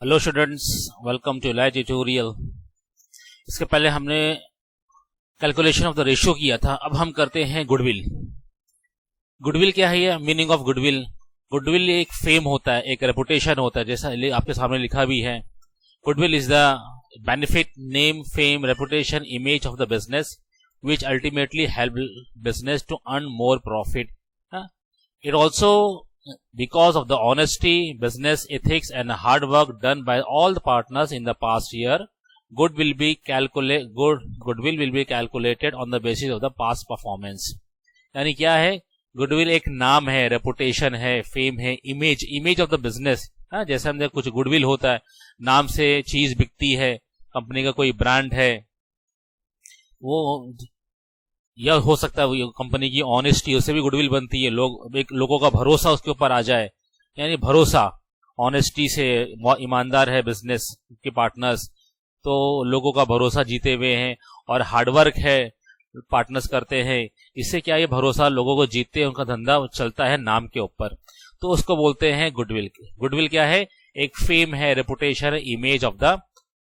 Hello students, welcome to live tutorial. इसके पहले हमने कैलकुलेशन ऑफ द रेशियो किया था। अब हम करते हैं गुडविल। गुडविल क्या है? ये मीनिंग ऑफ गुडविल। गुडविल एक फेम होता है, एक रेपुटेशन होता है, जैसा आपके सामने लिखा भी है। Goodwill is the benefit, name, fame, reputation, image of the business which ultimately help business to earn more profit. It also because of the honesty, business ethics and hard work done by all the partners in the past year, goodwill will be calculated on the basis of the past performance. यानी क्या है? Goodwill एक नाम है, reputation है, fame है, image of the business. जैसे हमने कुछ गुडविल होता है, नाम से चीज बिकती है, कंपनी का कोई ब्रांड है, वो यह हो सकता है कंपनी की ऑनेस्टी, उससे भी गुडविल बनती है। लोगों का भरोसा उसके ऊपर आ जाए, यानी भरोसा, ऑनेस्टी से ईमानदार है बिजनेस के पार्टनर्स, तो लोगों का भरोसा जीते हुए हैं। और हार्डवर्क है, पार्टनर्स करते हैं, इससे क्या ये भरोसा लोगों को जीतते हैं, उनका धंधा चलता है नाम के ऊपर, तो उसको बोलते हैं गुडविल। गुडविल क्या है? एक फेम है, रेपुटेशन है, इमेज ऑफ द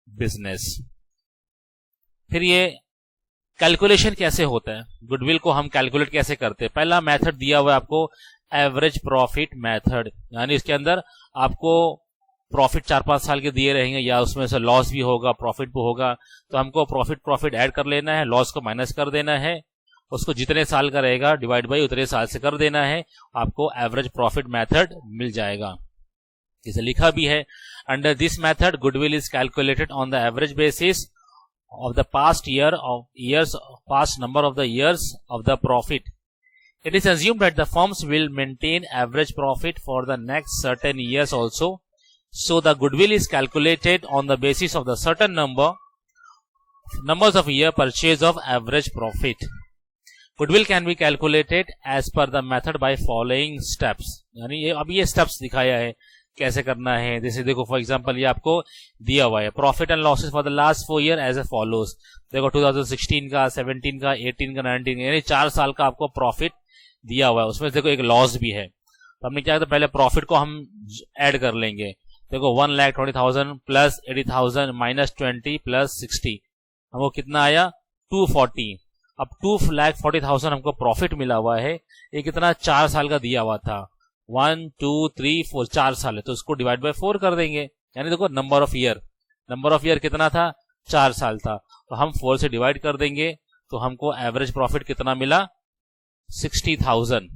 बिजनेस। फिर ये कैलकुलेशन कैसे होता है? गुडविल को हम कैलकुलेट कैसे करते हैं? पहला मेथड दिया हुआ है आपको, एवरेज प्रॉफिट मेथड। यानी इसके अंदर आपको प्रॉफिट 4-5 साल के दिए रहेंगे, या उसमें से लॉस भी होगा, प्रॉफिट भी होगा, तो हमको प्रॉफिट ऐड कर लेना है, लॉस को माइनस कर देना है, उसको जितने साल का रहेगा डिवाइड बाई उतने साल से कर देना है, आपको एवरेज प्रॉफिट मेथड मिल जाएगा। इसे लिखा भी है, under this method goodwill is calculated on the average basis of the past number of the years of the profit. It is assumed that the firms will maintain average profit for the next certain years also. So the goodwill is calculated on the basis of the certain numbers of year purchase of average profit. Goodwill can be calculated as per the method by following steps. यानी अब ये steps दिखाया है कैसे करना है। जैसे देखो, फॉर एग्जांपल ये आपको दिया हुआ है, profit and losses for the last 4 year as a follows. देखो 2016 का, 17 का, 18 का, 19 का, यानी 4 साल का आपको प्रॉफिट दिया हुआ है। उसमें देखो एक लॉस भी है, तो हमने क्या किया, पहले प्रॉफिट को हम ऐड कर लेंगे। देखो 1,20,000 प्लस 80,000 माइनस 20 प्लस 60, हमको कितना आया? 240। अब 2,40,000 हमको प्रॉफिट मिला हुआ है। ये कितना? 4 साल का दिया हुआ था। 1 2 3 4, 4 साल है, तो उसको डिवाइड बाय 4 कर देंगे। यानी देखो नंबर ऑफ ईयर कितना था? 4 साल था, तो हम 4 से डिवाइड कर देंगे, तो हमको एवरेज प्रॉफिट कितना मिला? 60,000।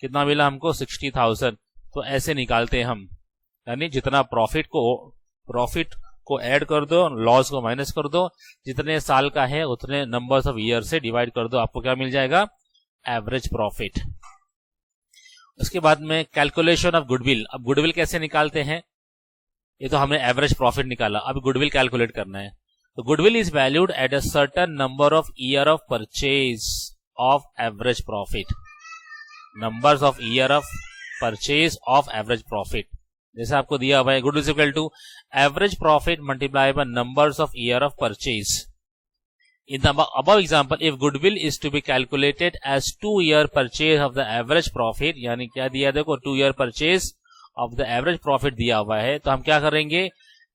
कितना मिला हमको? 60,000। तो ऐसे निकालते हैं हम, यानी जितना प्रॉफिट को ऐड कर दो, लॉस को माइनस कर दो, जितने साल का है उतने नंबर्स ऑफ ईयर से डिवाइड कर दो, आपको क्या मिल जाएगा? Average profit. उसके बाद में कैलकुलेशन ऑफ गुडविल। अब गुडविल कैसे निकालते हैं? ये तो हमने एवरेज प्रॉफिट निकाला, अब गुडविल कैलकुलेट करना है। तो goodwill is valued at a certain number of year of purchase of average profit. Numbers of year of purchase of average profit, जैसे आपको दिया हुआ है, goodwill is equal to average profit multiply by numbers of year of purchase. In the above example, if goodwill is to be calculated as 2-year purchase of the average profit, यानी क्या दिया? देखो 2-year purchase of the average profit दिया हुआ है, तो हम क्या करेंगे?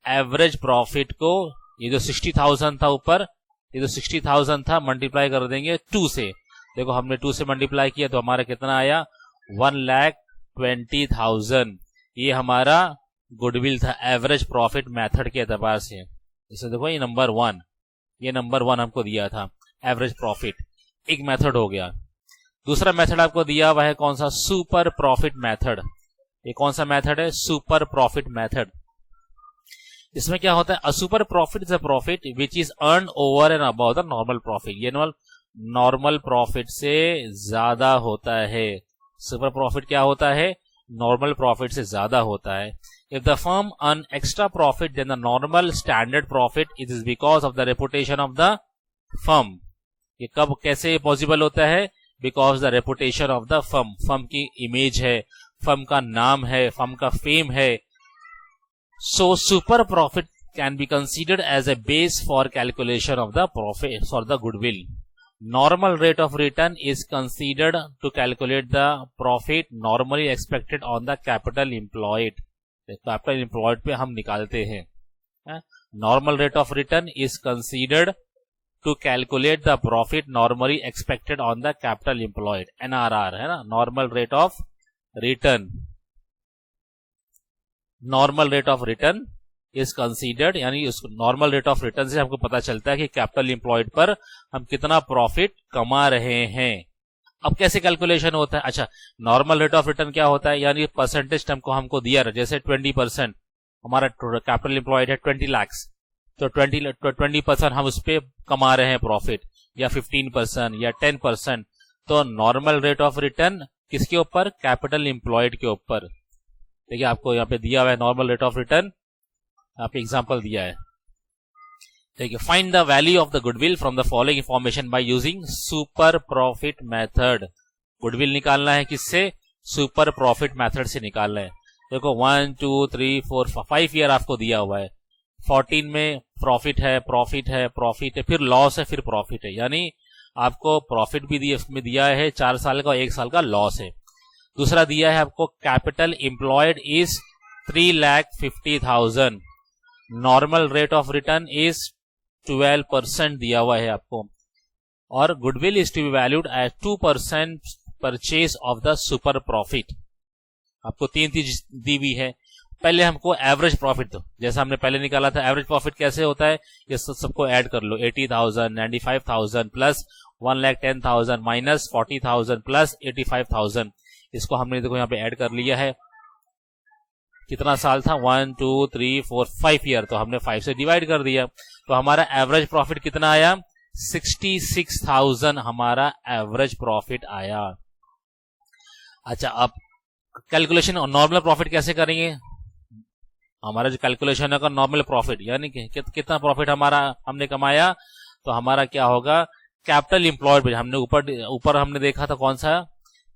एवरेज प्रॉफिट को, ये जो 60,000 था ऊपर, ये जो 60,000 था, मल्टीप्लाई कर देंगे 2 से। देखो हमने 2 से मल्टीप्लाई किया तो हमारा कितना आया? 1,20,000। ये हमारा गुडविल था एवरेज प्रॉफिट मेथड के एतबार से। जैसे देखो ये नंबर 1 हमको दिया था, एवरेज प्रॉफिट। एक मेथड हो गया। दूसरा मेथड आपको दिया हुआ है कौन सा? Super profit method. ये कौन सा मेथड है? Super profit method. इसमें क्या होता है? A super profit is a profit which is earn over and above the normal profit. ये नॉर्मल प्रॉफिट से ज्यादा होता है। सुपर प्रॉफिट क्या होता है? नॉर्मल प्रॉफिट से ज्यादा होता है। If the firm earn extra profit than the normal standard profit, it is because of the reputation of the firm. ये कब कैसे पॉसिबल होता है? Because the reputation of the firm. Firm की इमेज है, फर्म का नाम है, फर्म का फेम है। So super profit can be considered as a base for calculation of the profit for the goodwill. Normal rate of return is considered to calculate the profit normally expected on the capital employed. Capital employed पे हम निकालते हैं। Normal rate of return is considered to calculate the profit normally expected on the capital employed, NRR है ना, normal rate of return. Normal rate of return is considered, यानी उस normal rate of return से हमको पता चलता है कि कैपिटल एम्प्लॉयड पर हम कितना प्रॉफिट कमा रहे हैं। अब कैसे कैलकुलेशन होता है? अच्छा, नॉर्मल रेट ऑफ रिटर्न क्या होता है, यानी परसेंटेज टर्म को हमको दिया रहा, जैसे 20% हमारा कैपिटल एम्प्लॉयड है 20 लाख, तो 20% हम उस पर कमा रहे हैं प्रॉफिट, या 15% या 10%। तो नॉर्मल रेट ऑफ रिटर्न किसके ऊपर? कैपिटल एम्प्लॉयड के ऊपर। देखिए आपको यहाँ पे दिया हुआ है नॉर्मल रेट ऑफ रिटर्न, यहाँ पे एग्जांपल दिया है। देखिए, find the value of the goodwill from the following information by using super profit method. Goodwill निकालना है किससे? सुपर प्रॉफिट मेथड से निकालना है। देखो 1 2 3 4 5 ईयर आपको दिया हुआ है। 14 में प्रॉफिट है, प्रॉफिट है, प्रॉफिट है, फिर लॉस है, फिर प्रॉफिट है, यानी आपको प्रॉफिट भी दिया है 4 साल का और 1 साल का लॉस है। दूसरा दिया है आपको capital employed is 3,50,000, normal rate of return is 12% दिया हुआ है आपको, और goodwill is to be valued at 2% purchase of the super profit. आपको 3 चीज दी हुई है। पहले हमको एवरेज प्रॉफिट दो, जैसा हमने पहले निकाला था। एवरेज प्रॉफिट कैसे होता है, ये सबको ऐड कर लो, 80,000, 95,000 प्लस 1,10,000 माइनस 40,000 प्लस 85,000। इसको हमने देखो यहाँ पे ऐड कर लिया है। कितना साल था? 1 2 3 4 5 ईयर, तो हमने 5 से डिवाइड कर दिया, तो हमारा एवरेज प्रॉफिट कितना आया? 66,000 हमारा एवरेज प्रॉफिट आया। अच्छा, अब कैलकुलेशन नॉर्मल प्रॉफिट कैसे करेंगे? हमारा जो कैलकुलेशन है नॉर्मल प्रॉफिट, यानी कितना प्रॉफिट हमारा हमने कमाया, तो हमारा क्या होगा? कैपिटल एम्प्लॉयड पे हमने ऊपर हमने देखा था कौन सा,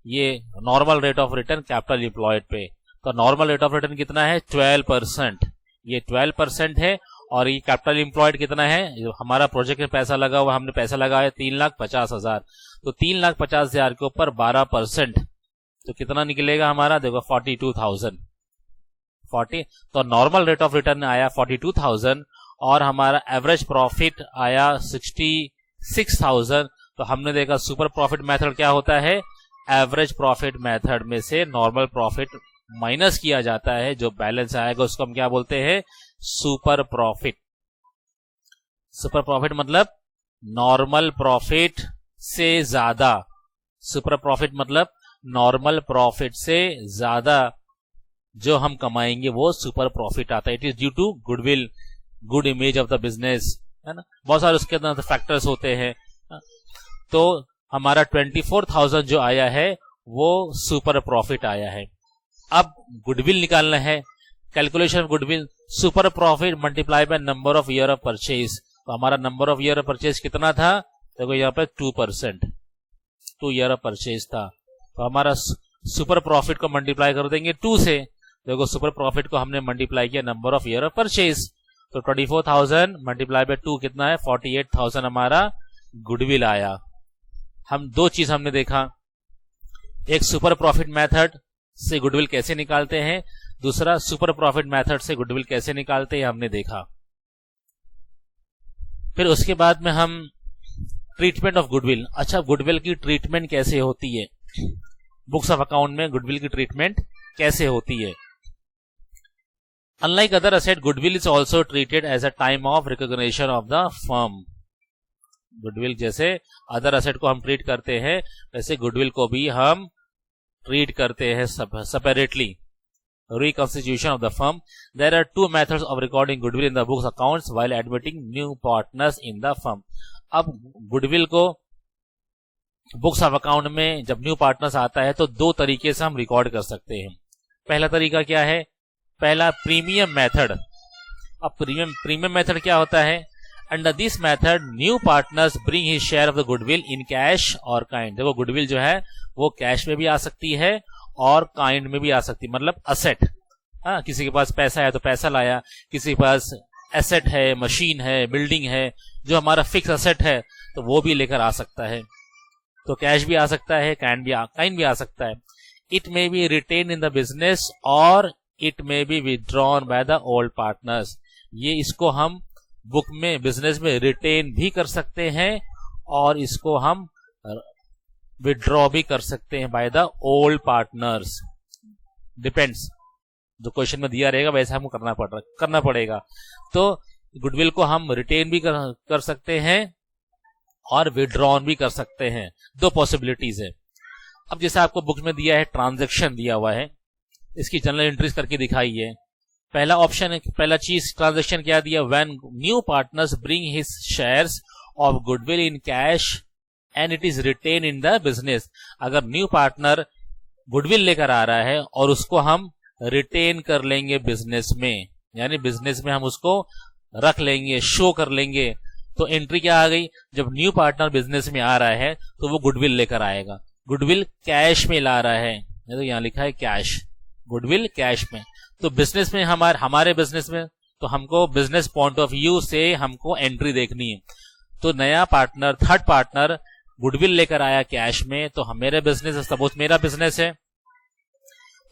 ये normal rate of return capital employed पे। तो नॉर्मल रेट ऑफ रिटर्न कितना है? 12%। ये 12% है, और ये कैपिटल एम्प्लॉयड कितना है? हमारा प्रोजेक्ट में पैसा लगा हुआ, हमने पैसा लगाया 3,50,000, तो 3,50,000 के ऊपर 12%, तो कितना निकलेगा हमारा? देखो 42,000। तो नॉर्मल रेट ऑफ रिटर्न आया 42,000 और हमारा एवरेज प्रॉफिट आया 66,000। तो हमने देखा सुपर प्रॉफिट मेथड क्या होता है? एवरेज प्रॉफिट मेथड में से नॉर्मल प्रॉफिट माइनस किया जाता है, जो बैलेंस आएगा उसको हम क्या बोलते हैं? Super profit. सुपर प्रॉफिट मतलब नॉर्मल प्रॉफिट से ज्यादा। सुपर प्रॉफिट मतलब नॉर्मल प्रॉफिट से ज्यादा जो हम कमाएंगे वो सुपर प्रॉफिट आता है। It is due to goodwill, good image of the business, है ना, बहुत सारे उसके अंदर फैक्टर्स होते हैं। तो हमारा 24,000 जो आया है वो सुपर प्रॉफिट आया है। अब गुडविल निकालना है, calculation of goodwill, super profit multiply by number of year of purchase. तो हमारा number of year of purchase कितना था? देखो यहाँ पे 2%, 2 ईयर ऑफ परचेज था, तो हमारा सुपर प्रॉफिट को मल्टीप्लाई कर देंगे 2 से। देखो सुपर प्रॉफिट को हमने मल्टीप्लाई किया number of year of purchase, तो 24,000 मल्टीप्लाई बाय 2 कितना है? 48,000 हमारा गुडविल आया। हम 2 चीज हमने देखा, एक सुपर प्रॉफिट मेथड से गुडविल कैसे निकालते हैं, दूसरा सुपर प्रॉफिट मेथड से गुडविल कैसे निकालते हैं हमने देखा। फिर उसके बाद में हम ट्रीटमेंट ऑफ गुडविल। अच्छा, गुडविल की ट्रीटमेंट कैसे होती है? बुक्स ऑफ अकाउंट में गुडविल की ट्रीटमेंट कैसे होती है? Unlike other asset, goodwill is also treated as a time of recognition of the firm. Goodwill जैसे अदर असेट को हम ट्रीट करते हैं, वैसे गुडविल को भी हम ट्रीट करते हैं separately. Reconstitution of the firm. There are 2 methods of recording goodwill in the books accounts while admitting new partners in the firm. अब गुडविल को बुक्स ऑफ अकाउंट में जब न्यू पार्टनर्स आता है तो 2 तरीके से हम रिकॉर्ड कर सकते हैं। पहला तरीका क्या है? पहला प्रीमियम मेथड। अब प्रीमियम मेथड क्या होता है? Under this method new partners bring his share of the goodwill in cash और काइंड। देखो गुडविल जो है वो कैश में भी आ सकती है और काइंड में भी आ सकती है, मतलब असेट। हाँ, किसी के पास पैसा है तो पैसा लाया, किसी के पास एसेट है, मशीन है, बिल्डिंग है, जो हमारा फिक्स असेट है तो वो भी लेकर आ सकता है। तो कैश भी आ सकता है, काइंड भी आ सकता है। It may be retained in the business और it may be withdrawn by the old partners. ये इसको हम बुक में बिजनेस में रिटेन भी कर सकते हैं और इसको हम विथड्रॉ भी कर सकते हैं bye the old partners. Depends, जो क्वेश्चन में दिया रहेगा वैसा हमको करना पड़ेगा। तो गुडविल को हम रिटेन भी कर सकते हैं और विथड्रॉन भी कर सकते हैं। दो पॉसिबिलिटीज है। अब जैसे आपको बुक में दिया है, ट्रांजैक्शन दिया हुआ है, इसकी जनरल एंट्रीज करके दिखाई है। पहला ऑप्शन है, पहला चीज ट्रांजैक्शन क्या दिया, when new partners bring his shares of goodwill in cash and it is retain in the business. अगर न्यू पार्टनर गुडविल लेकर आ रहा है और उसको हम रिटेन कर लेंगे बिजनेस में, यानी बिजनेस में हम उसको रख लेंगे, शो कर लेंगे, तो एंट्री क्या आ गई, जब न्यू पार्टनर बिजनेस में आ रहा है तो वो गुडविल लेकर आएगा। गुडविल कैश में ला रहा है, तो यहां लिखा है कैश, गुडविल कैश में। तो बिजनेस में हमारे बिजनेस में, तो हमको बिजनेस पॉइंट ऑफ व्यू से हमको एंट्री देखनी है। तो नया पार्टनर, थर्ड पार्टनर गुडविल लेकर आया कैश में, तो मेरे बिजनेस, सपोज मेरा बिजनेस है,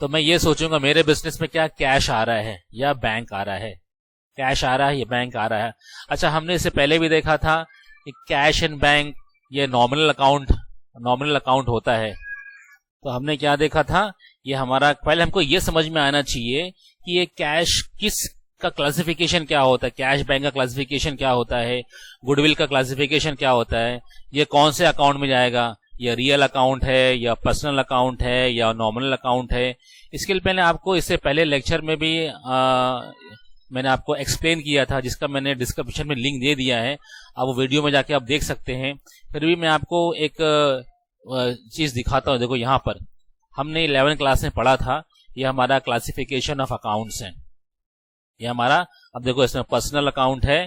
तो मैं ये सोचूंगा मेरे बिजनेस में क्या कैश आ रहा है या बैंक आ रहा है, कैश आ रहा है या बैंक आ रहा है। अच्छा, हमने इससे पहले भी देखा था कि कैश एंड बैंक ये नॉमिनल अकाउंट होता है। तो हमने क्या देखा था, ये हमारा, पहले हमको ये समझ में आना चाहिए कि ये कैश किस का क्लासिफिकेशन क्या होता है, कैश बैंक का क्लासिफिकेशन क्या होता है, गुडविल का क्लासिफिकेशन क्या होता है, ये कौन से अकाउंट में जाएगा, या रियल अकाउंट है या पर्सनल अकाउंट है या नॉमिनल अकाउंट है। इसके लिए पहले आपको, इससे पहले लेक्चर में भी मैंने आपको एक्सप्लेन किया था, जिसका मैंने डिस्क्रिप्शन में लिंक दे दिया है, आप वो वीडियो में जाके आप देख सकते हैं। फिर भी मैं आपको एक चीज दिखाता हूं। देखो यहाँ पर हमने 11th क्लास में पढ़ा था, ये हमारा क्लासिफिकेशन ऑफ अकाउंट्स है। ये हमारा, अब देखो इसमें पर्सनल अकाउंट है,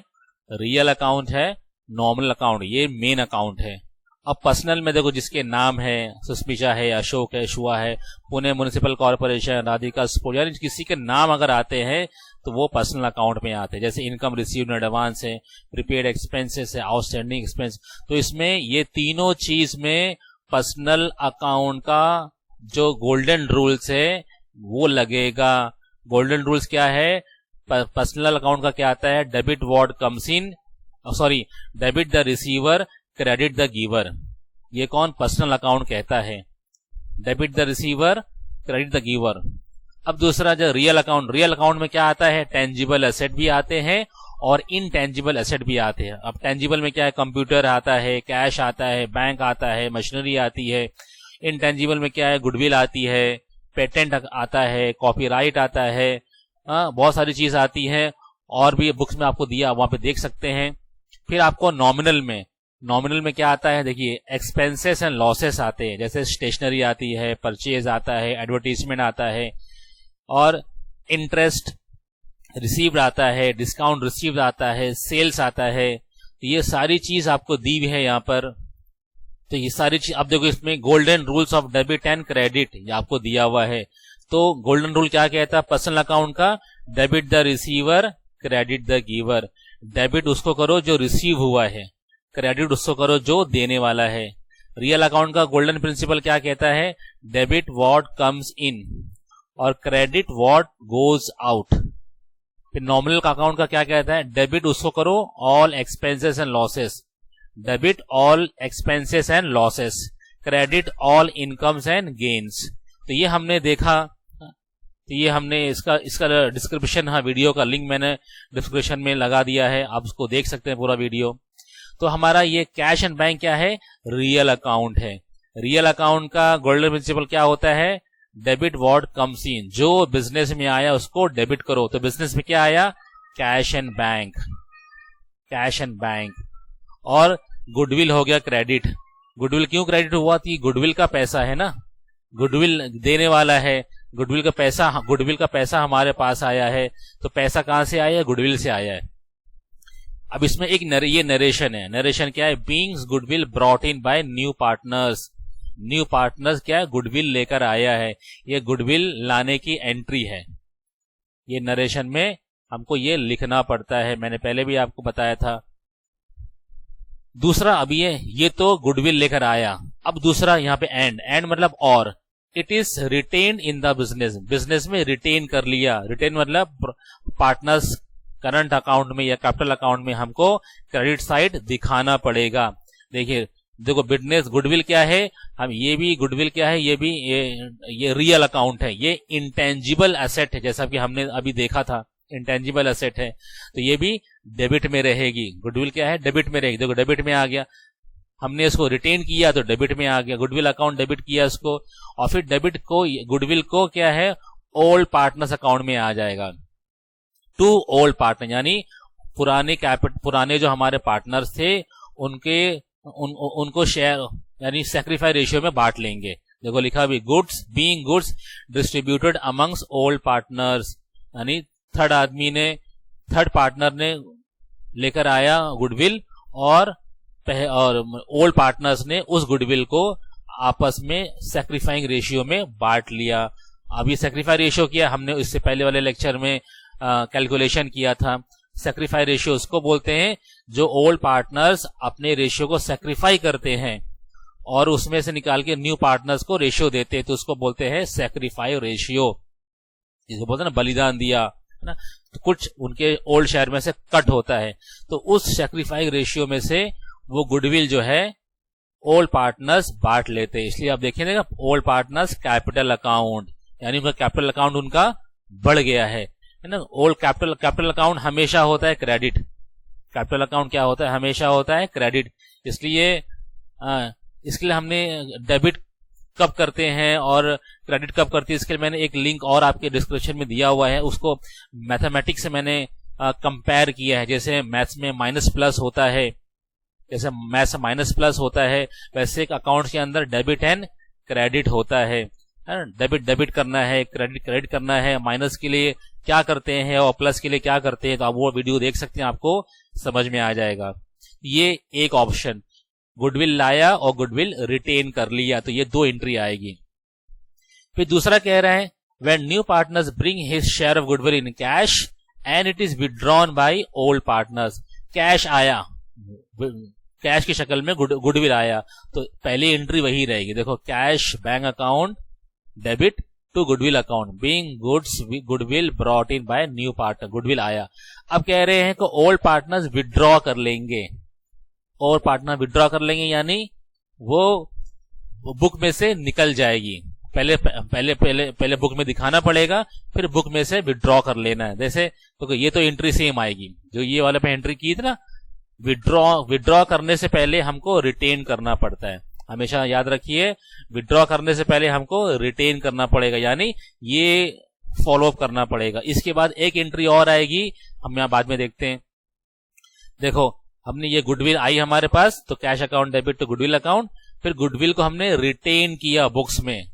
रियल अकाउंट है, नॉमिनल अकाउंट, ये मेन अकाउंट है। अब पर्सनल में देखो जिसके नाम है, सुष्मिता है, अशोक है, शुआ है, Pune municipal corporation, Radhika sport, यानी किसी के नाम अगर आते हैं तो वो पर्सनल अकाउंट में आते हैं। जैसे इनकम रिसीव्ड इन एडवांस है, प्रीपेड एक्सपेंसेस है, आउटस्टैंडिंग एक्सपेंस। तो इसमें ये तीनों चीज में पर्सनल अकाउंट का जो गोल्डन रूल्स है वो लगेगा। गोल्डन रूल्स क्या है, पर्सनल अकाउंट का क्या आता है, debit what comes in, sorry, debit the receiver, credit the giver. ये कौन पर्सनल अकाउंट कहता है, debit the receiver, credit the giver. अब दूसरा जो रियल अकाउंट में क्या आता है, टेंजिबल एसेट भी आते हैं और इनटेंजिबल एसेट भी आते हैं। अब टेंजिबल में क्या है, कंप्यूटर आता है, कैश आता है, बैंक आता है, मशीनरी आती है। इनटेंजिबल में क्या है, गुडविल आती है, पेटेंट आता है, कॉपीराइट आता है, बहुत सारी चीज आती है और भी बुक्स में आपको दिया, वहां पे देख सकते हैं। फिर आपको नॉमिनल में क्या आता है, देखिए एक्सपेंसेस एंड लॉसेस आते हैं, जैसे स्टेशनरी आती है, परचेज आता है, एडवर्टीजमेंट आता है और इंटरेस्ट रिसीव्ड आता है, डिस्काउंट रिसीव्ड आता है, सेल्स आता है। तो ये सारी चीज आपको दी हुई है यहाँ पर। तो ये सारी चीज आप देखो, इसमें golden rules of debit and credit ये आपको दिया हुआ है। तो गोल्डन रूल क्या कहता है, पर्सनल अकाउंट का debit the receiver, credit the giver. Debit उसको करो जो रिसीव हुआ है, क्रेडिट उसको करो जो देने वाला है। रियल अकाउंट का गोल्डन प्रिंसिपल क्या कहता है, डेबिट व्हाट कम्स इन और क्रेडिट व्हाट गोज आउट। फिर नॉमिनल अकाउंट का क्या कहता है, डेबिट उसको करो all expenses and losses, debit all expenses and losses, credit all incomes and gains. तो ये हमने देखा, तो ये हमने इसका डिस्क्रिप्शन, हाँ वीडियो का लिंक मैंने डिस्क्रिप्शन में लगा दिया है, आप उसको देख सकते हैं पूरा वीडियो। तो हमारा ये कैश एंड बैंक क्या है, रियल अकाउंट है। रियल अकाउंट का गोल्डन प्रिंसिपल क्या होता है, डेबिट व्हाट कम्स इन, जो बिजनेस में आया उसको डेबिट करो। तो बिजनेस में क्या आया, cash and bank, cash and bank. और गुडविल हो गया क्रेडिट। गुडविल क्यों क्रेडिट हुआ, थी गुडविल का पैसा है ना, गुडविल देने वाला है, गुडविल का पैसा हमारे पास आया है। तो पैसा कहां से आया है, गुडविल से आया है। अब इसमें एक ये नरेशन है। नरेशन क्या है, beings goodwill brought in by new partners. New partners क्या है, गुडविल लेकर आया है। ये गुडविल लाने की एंट्री है। ये नरेशन में हमको ये लिखना पड़ता है, मैंने पहले भी आपको बताया था। दूसरा, अब ये तो गुडविल लेकर आया। अब दूसरा यहाँ पे एंड मतलब और, it is retain in the business, business में रिटेन कर लिया। रिटेन मतलब पार्टनर्स करंट अकाउंट में या कैपिटल अकाउंट में हमको क्रेडिट साइड दिखाना पड़ेगा। देखिए देखो बिजनेस गुडविल क्या है, हम ये भी गुडविल क्या है, ये भी ये रियल अकाउंट है, ये इंटेंजिबल एसेट है, जैसा कि हमने अभी देखा था इंटेंजिबल एसेट है, तो ये भी डेबिट में रहेगी। गुडविल क्या है, डेबिट में रहेगी। देखो डेबिट में आ गया, हमने इसको रिटेन किया तो डेबिट में आ गया, गुडविल अकाउंट डेबिट किया इसको, और फिर डेबिट को गुडविल को क्या है ओल्ड पार्टनर्स अकाउंट में आ जाएगा। टू ओल्ड पार्टनर यानी पुराने जो हमारे पार्टनर्स थे उनको शेयर यानी सेक्रीफाई रेशियो में बांट लेंगे। देखो लिखा भी goods being goods distributed amongst old partners, यानी थर्ड पार्टनर ने लेकर आया गुडविल और ओल्ड पार्टनर्स ने उस गुडविल को आपस में सेक्रीफाइंग रेशियो में बांट लिया। अभी सेक्रीफाई रेशियो किया हमने, इससे पहले वाले लेक्चर में कैलकुलेशन किया था। सेक्रीफाई रेशियो उसको बोलते हैं जो ओल्ड पार्टनर्स अपने रेशियो को सेक्रीफाई करते हैं और उसमें से निकाल के न्यू पार्टनर्स को रेशियो देते हैं, तो उसको बोलते हैं सेक्रीफाई रेशियो, जिसको बोलते हैं ना बलिदान दिया है ना, तो कुछ उनके ओल्ड शेयर में से कट होता है, तो उस सेक्रीफाई रेशियो में से वो गुडविल जो है ओल्ड पार्टनर्स बांट लेते हैं। इसलिए आप देखेंगे ओल्ड पार्टनर्स कैपिटल अकाउंट, यानी उनका कैपिटल अकाउंट उनका बढ़ गया है ना। ओल्ड कैपिटल अकाउंट हमेशा होता है क्रेडिट, कैपिटल अकाउंट क्या होता है, हमेशा होता है क्रेडिट। इसलिए हमने डेबिट कब करते हैं और क्रेडिट कब करते हैं, इसके लिए मैंने एक लिंक और आपके डिस्क्रिप्शन में दिया हुआ है, उसको मैथमेटिक्स से मैंने कंपेयर किया है। जैसे मैथ्स में माइनस प्लस होता है, जैसे मैथ्स माइनस प्लस होता है, वैसे एक अकाउंट के अंदर डेबिट एंड क्रेडिट होता है। डेबिट करना है, क्रेडिट करना है, माइनस के लिए क्या करते हैं और प्लस के लिए क्या करते हैं, तो आप वो वीडियो देख सकते हैं, आपको समझ में आ जाएगा। ये एक ऑप्शन, गुडविल लाया और गुडविल रिटेन कर लिया, तो ये दो एंट्री आएगी। फिर दूसरा कह रहा है when new partners bring his share of goodwill in cash and it is withdrawn by old partners. Cash आया, कैश की शक्ल में गुडविल आया, तो पहली एंट्री वही रहेगी। देखो cash bank account debit to goodwill account being goodwill brought in by new partner, goodwill आया। अब कह रहे हैं कि ओल्ड पार्टनर्स विड्रॉ कर लेंगे, और पार्टनर विड्रॉ कर लेंगे यानी वो बुक में से निकल जाएगी। पहले बुक में दिखाना पड़ेगा, फिर बुक में से विड्रॉ कर लेना है। जैसे तो ये तो एंट्री सेम आएगी जो ये वाले पे एंट्री की थी ना, विड्रॉ करने से पहले हमको रिटेन करना पड़ता है, हमेशा याद रखिए, विड्रॉ करने से पहले हमको रिटेन करना पड़ेगा, यानी ये फॉलो अप करना पड़ेगा। इसके बाद एक एंट्री और आएगी, हम यहां बाद में देखते हैं। देखो हमने ये गुडविल आई हमारे पास, तो cash account debit to goodwill account, फिर गुडविल को हमने रिटेन किया बुक्स में,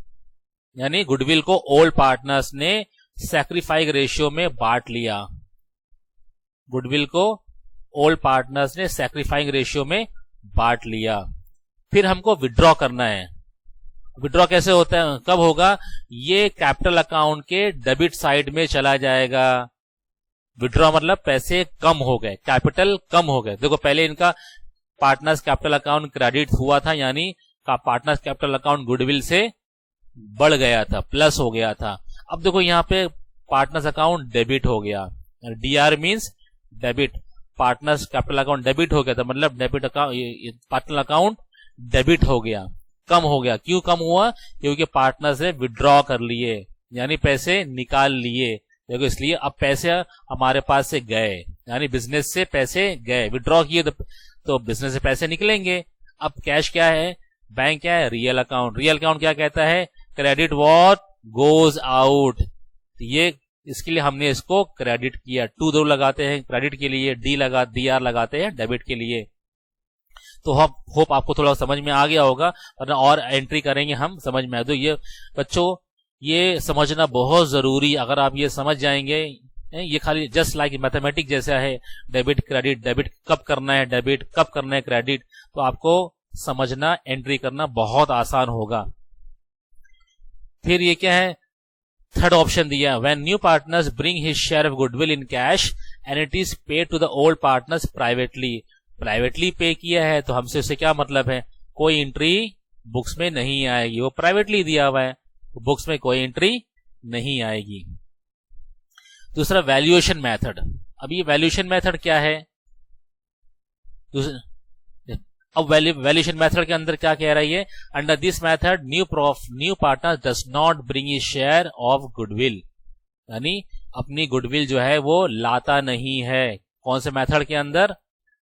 यानी गुडविल को ओल्ड पार्टनर्स ने सैक्रिफाइस रेशियो में बांट लिया। गुडविल को ओल्ड पार्टनर्स ने सैक्रिफाइंग रेशियो में बांट लिया। फिर हमको विड्रॉ करना है। विड्रॉ कैसे होता है, कब होगा, ये कैपिटल अकाउंट के डेबिट साइड में चला जाएगा। विड्रॉ मतलब पैसे कम हो गए, कैपिटल कम हो गए। देखो पहले इनका पार्टनर्स कैपिटल अकाउंट क्रेडिट हुआ था, यानी पार्टनर्स कैपिटल अकाउंट गुडविल से बढ़ गया था, प्लस हो गया था। अब देखो यहाँ पे पार्टनर्स अकाउंट डेबिट हो गया, DR means debit, partners capital account debit हो गया था, मतलब debit account partner account debit हो गया, कम हो गया। क्यों कम हुआ, क्योंकि पार्टनर से विड्रॉ कर लिए, यानी पैसे निकाल लिए। देखो इसलिए अब पैसे हमारे पास से गए, यानी बिजनेस से पैसे गए, विड्रॉ किए तो बिजनेस से पैसे निकलेंगे। अब कैश क्या है, बैंक क्या है, रियल अकाउंट। रियल अकाउंट क्या कहता है, क्रेडिट व्हाट गोज आउट। ये इसके लिए हमने इसको क्रेडिट किया, टू दो लगाते हैं क्रेडिट के लिए, डीआर लगाते हैं डेबिट के लिए। तो होप आपको थोड़ा समझ में आ गया होगा, वरना और एंट्री करेंगे हम समझ में आ। तो ये बच्चों ये समझना बहुत जरूरी, अगर आप ये समझ जाएंगे, ये खाली जस्ट लाइक मैथमेटिक्स जैसा है, डेबिट क्रेडिट, डेबिट कब करना है डेबिट, कब करना है क्रेडिट, तो आपको समझना एंट्री करना बहुत आसान होगा। फिर ये क्या है, थर्ड ऑप्शन दिया, when new partners bring his share of goodwill in cash and it is paid to the old partners privately pay किया है, तो हमसे उससे क्या मतलब है, कोई एंट्री बुक्स में नहीं आएगी, वो प्राइवेटली दिया हुआ है, बुक्स में कोई एंट्री नहीं आएगी। दूसरा वैल्यूएशन मेथड। अब ये वैल्यूएशन मेथड क्या है? अब वैल्यूएशन मेथड के अंदर क्या कह रही है? Under this method new partner does not bring his share of goodwill, यानी अपनी गुडविल जो है वो लाता नहीं है। कौन से मेथड के अंदर?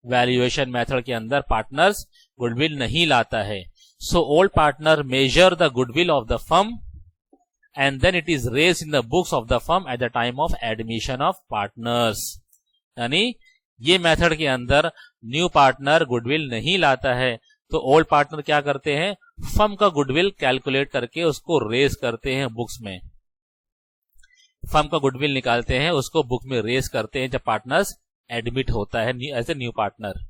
वैल्यूएशन मेथड के अंदर पार्टनर्स गुडविल नहीं लाता है। So old partner measure the goodwill of the firm and then it is raised in the books of the firm at the time of admission of partners। यानी ये method के अंदर new partner goodwill नहीं लाता है तो old partner क्या करते हैं? फर्म का गुडविल कैलकुलेट करके उसको रेज करते हैं बुक्स में। फर्म का गुडविल निकालते हैं, उसको बुक में रेज करते हैं जब पार्टनर्स एडमिट होता है एज ए न्यू पार्टनर।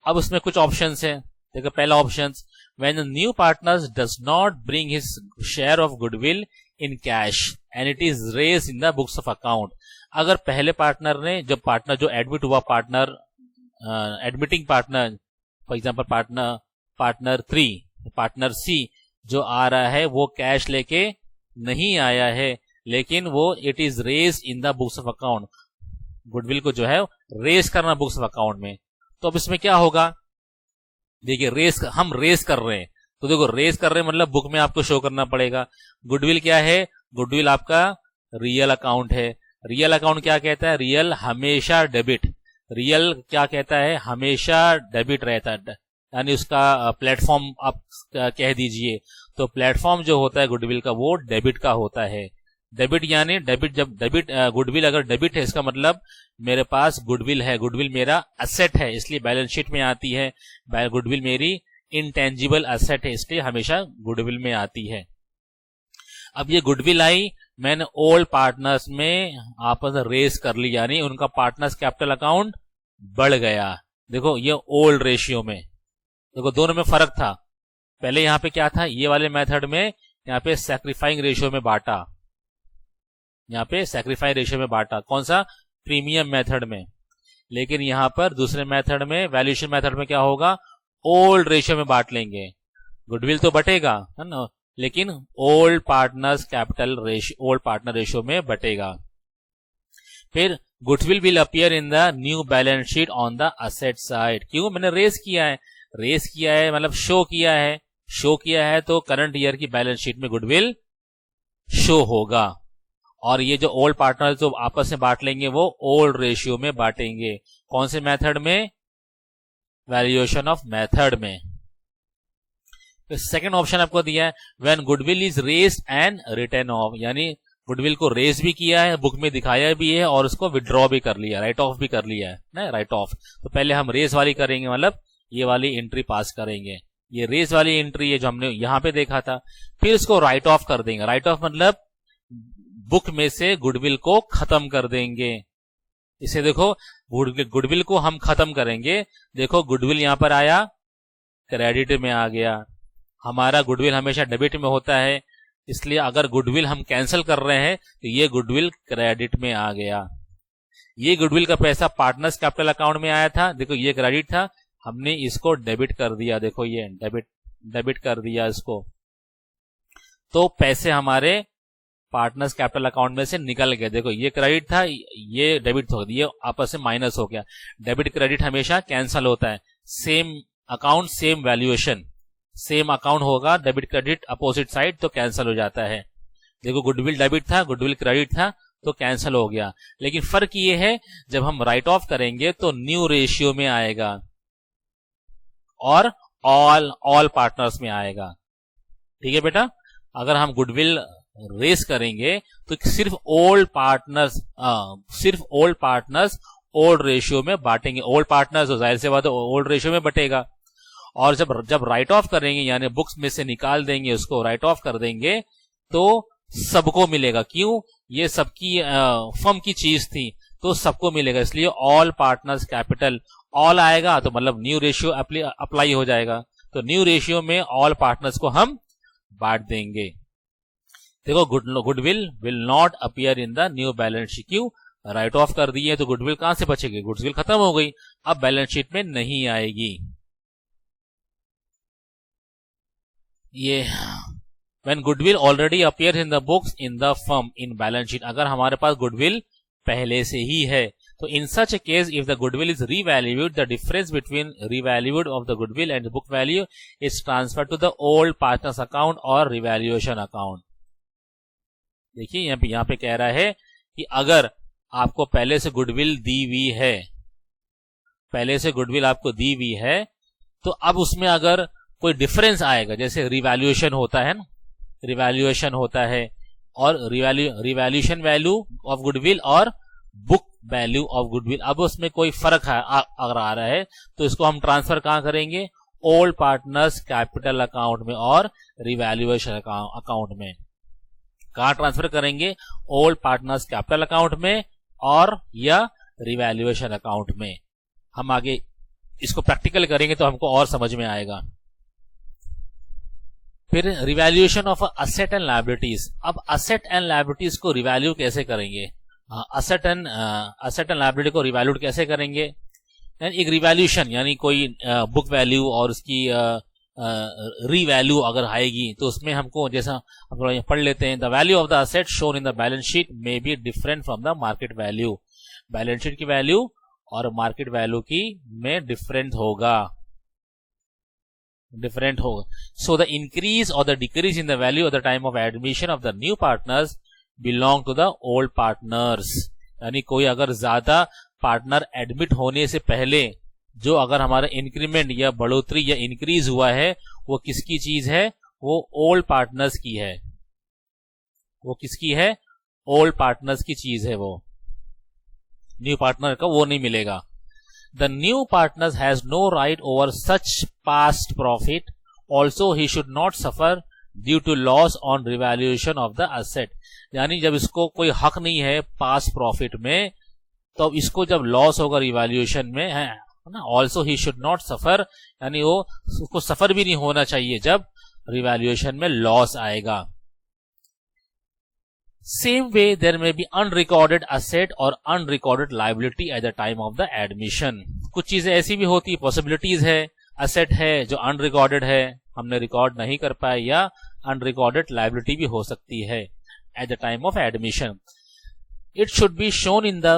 अब उसमें कुछ ऑप्शंस हैं। देखो पहला option, when a new partner does not bring his share of goodwill in cash and it is raised in the books of account। अगर पहले पार्टनर ने, जब पार्टनर जो एडमिट हुआ, partner admitting partner for example partner 3, partner C जो आ रहा है वो कैश लेके नहीं आया है, लेकिन वो it is raise in the books of account, goodwill को जो है रेज करना बुक्स ऑफ अकाउंट में। तो अब इसमें क्या होगा? देखिए हम रेस कर रहे हैं, तो देखो रेस कर रहे हैं मतलब बुक में आपको शो करना पड़ेगा। गुडविल क्या है? गुडविल आपका रियल अकाउंट है। रियल अकाउंट क्या कहता है? रियल हमेशा डेबिट। रियल क्या कहता है? हमेशा डेबिट रहता है, यानी उसका प्लेटफॉर्म आप कह दीजिए। तो प्लेटफॉर्म जो होता है गुडविल का वो डेबिट का होता है। डेबिट यानी डेबिट, जब डेबिट गुडविल अगर डेबिट है इसका मतलब मेरे पास गुडविल है, गुडविल मेरा असेट है इसलिए बैलेंस शीट में आती है। गुडविल मेरी इंटेंजिबल असेट है इसलिए हमेशा गुडविल में आती है। अब ये गुडविल आई, मैंने ओल्ड पार्टनर्स में आपस में रेस कर ली, यानी उनका पार्टनर्स कैपिटल अकाउंट बढ़ गया। देखो ये ओल्ड रेशियो में, देखो दोनों में फर्क था। पहले यहां पे क्या था? ये वाले मेथड में यहाँ पे सैक्रिफाइंग रेशियो में बांटा, यहाँ पे सैक्रिफाई रेशियो में बांटा। कौन सा? प्रीमियम मेथड में। लेकिन यहां पर दूसरे मेथड में, वैल्यूएशन मेथड में क्या होगा? ओल्ड रेशियो में बांट लेंगे। गुडविल तो बटेगा है ना, लेकिन old partners capital ratio, old partner ratio में बटेगा। फिर goodwill will appear in the new balance sheet on the asset side. क्यों? मैंने रेस किया है, रेस किया है मतलब शो किया है, शो किया है तो करंट ईयर की बैलेंस शीट में गुडविल शो होगा। और ये जो ओल्ड पार्टनर जो आपस में बांट लेंगे वो ओल्ड रेशियो में बांटेंगे। कौन से मेथड में? वैल्यूएशन ऑफ मेथड में। तो सेकंड ऑप्शन आपको दिया है when goodwill is raised and return of, यानी गुडविल को रेज भी किया है, बुक में दिखाया भी है और उसको विड्रॉ भी कर लिया, राइट ऑफ भी कर लिया है ना, राइट ऑफ। तो पहले हम रेज वाली करेंगे, मतलब ये वाली एंट्री पास करेंगे, ये रेज वाली एंट्री है जो हमने यहां पे देखा था। फिर इसको राइट ऑफ कर देंगे। राइट ऑफ मतलब बुक में से गुडविल को खत्म कर देंगे। इसे देखो गुडविल को हम खत्म करेंगे। देखो गुडविल यहां पर आया, क्रेडिट में आ गया। हमारा गुडविल हमेशा डेबिट में होता है, इसलिए अगर गुडविल हम कैंसिल कर रहे हैं तो ये गुडविल क्रेडिट में आ गया। ये गुडविल का पैसा पार्टनर्स कैपिटल अकाउंट में आया था, देखो ये क्रेडिट था, हमने इसको डेबिट कर दिया। देखो ये डेबिट कर दिया इसको, तो पैसे हमारे पार्टनर्स कैपिटल अकाउंट में से निकल गए। देखो ये क्रेडिट था, ये डेबिट हो गया, ये आपस में माइनस हो गया। डेबिट क्रेडिट हमेशा कैंसिल होता है। Same account same valuation, same account होगा, डेबिट क्रेडिट अपोजिट साइड, तो कैंसिल हो जाता है। देखो गुडविल डेबिट था, गुडविल क्रेडिट था, तो कैंसिल हो गया। लेकिन फर्क ये है जब हम राइट ऑफ करेंगे तो न्यू रेशियो में आएगा और ऑल पार्टनर्स में आएगा। ठीक है बेटा, अगर हम गुडविल रेस करेंगे तो सिर्फ ओल्ड पार्टनर्स ओल्ड रेशियो में बांटेंगे। ओल्ड पार्टनर्स तो जाहिर सी बात है ओल्ड रेशियो में बटेगा। और जब राइट ऑफ करेंगे यानी बुक्स में से निकाल देंगे, उसको राइट ऑफ कर देंगे, तो सबको मिलेगा। क्यों? ये सबकी फर्म की चीज थी तो सबको मिलेगा, इसलिए ऑल पार्टनर्स कैपिटल ऑल आएगा तो मतलब न्यू रेशियो अप्लाई हो जाएगा। तो न्यू रेशियो में ऑल पार्टनर्स को हम बांट देंगे। देखो goodwill will not appear in the new balance sheet. क्यों? राइट ऑफ कर दिए तो गुडविल कहां से बचेगी? गुडविल खत्म हो गई, अब बैलेंस शीट में नहीं आएगी। ये when goodwill already appears in the books in the firm in balance sheet, अगर हमारे पास goodwill पहले से ही है, तो in such a case if the goodwill is revalued, the difference between revalued of the goodwill and book value is transferred to the old partners account or revaluation account. देखिए यहाँ पे कह रहा है कि अगर आपको पहले से गुडविल दी हुई है, पहले से गुडविल आपको दी हुई है, तो अब उसमें अगर कोई डिफरेंस आएगा, जैसे रिवैल्यूएशन होता है ना, रिवैल्यूएशन होता है और रिवैल्यूएशन वैल्यू ऑफ गुडविल और बुक वैल्यू ऑफ गुडविल, अब उसमें कोई फर्क अगर आ रहा है तो इसको हम ट्रांसफर कहां करेंगे, ओल्ड पार्टनर्स कैपिटल अकाउंट में और रिवैल्यूएशन अकाउंट में. कहां ट्रांसफर करेंगे, ओल्ड पार्टनर्स कैपिटल अकाउंट में और या रिवैल्यूएशन अकाउंट में. हम आगे इसको प्रैक्टिकल करेंगे तो हमको और समझ में आएगा. फिर revaluation of asset and liabilities. अब असेट एंड लायबिलिटीज को रिवैल्यू कैसे करेंगे, असेट एंड लायबिलिटी को रिवैल्यूड कैसे करेंगे. एक रिवैल्यूएशन यानी कोई बुक वैल्यू और उसकी रीवैल्यू अगर आएगी तो उसमें हमको, जैसा हम थोड़ा पढ़ लेते हैं, the value of the asset shown in the balance sheet may be different from the market value. Balance sheet की वैल्यू और मार्केट वैल्यू की में डिफरेंट होगा. सो द इंक्रीज और the decrease in the value at the time of admission of the new partners belong to the old partners. यानी कोई अगर ज्यादा पार्टनर एडमिट होने से पहले जो अगर हमारा इंक्रीमेंट या बढ़ोतरी या इंक्रीज हुआ है, वो किसकी चीज है, वो ओल्ड पार्टनर्स की है. वो किसकी है, ओल्ड पार्टनर्स की चीज है. वो न्यू पार्टनर का वो नहीं मिलेगा. The new partners has no right over such past profit. Also he should not suffer due to loss on revaluation of the asset. यानी जब इसको कोई हक नहीं है पास्ट प्रॉफिट में, तो इसको जब लॉस होगा रिवैल्यूएशन में है ना, ऑल्सो ही शुड नॉट सफर, यानी वो उसको सफर भी नहीं होना चाहिए जब रिवैल्यूएशन में लॉस आएगा. Same way there may be unrecorded asset और unrecorded liability at the time of the admission. कुछ चीजें ऐसी भी होती है, पॉसिबिलिटीज है, असेट है जो अनरिकॉर्डेड है, हमने रिकॉर्ड नहीं कर पाए, या अनरिकॉर्डेड लायबिलिटी भी हो सकती है eight the time of admission. It should be shown in the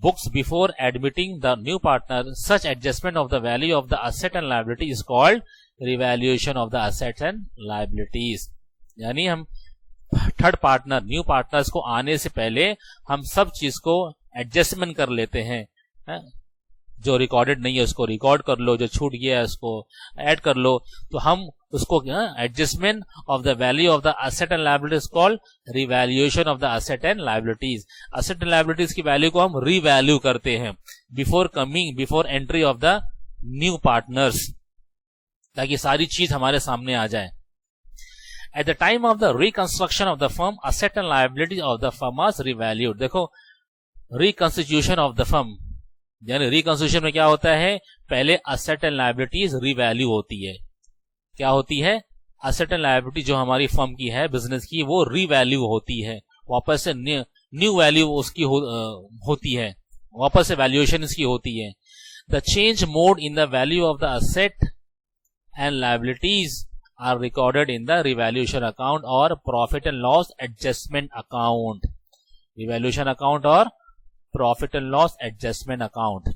books before admitting the new partner. Such adjustment of the value of the asset and liability is called revaluation of the assets and liabilities. यानी हम third partner, new partners को आने से पहले हम सब चीज को एडजस्टमेंट कर लेते हैं. जो रिकॉर्डेड नहीं है उसको रिकॉर्ड कर लो, जो छूट गया है उसको ऐड कर लो. तो हम उसको adjustment of the value of the asset and liabilities called revaluation of the asset and liabilities. Asset and liabilities की वैल्यू को हम रीवैल्यू करते हैं before entry of the new partners, ताकि सारी चीज हमारे सामने आ जाए. At the time of the reconstruction of the firm, asset and liabilities of the firm are revalued. देखो, रिकंस्टिट्यूशन ऑफ द फर्म, यानी रिकंस्ट्रक्शन में क्या होता है, पहले असेट एंड लायबिलिटीज रीवैल्यू होती है. क्या होती है, असेट एंड लायबिलिटी जो हमारी फर्म की है, बिजनेस की, वो रीवैल्यू होती है, वापस से न्यू वैल्यू उसकी होती है, वापस से वैल्यूएशन इसकी होती है. The change mode in the value of the asset and liabilities are recorded in the revaluation account और profit and loss adjustment account. Revaluation account और profit and loss adjustment account.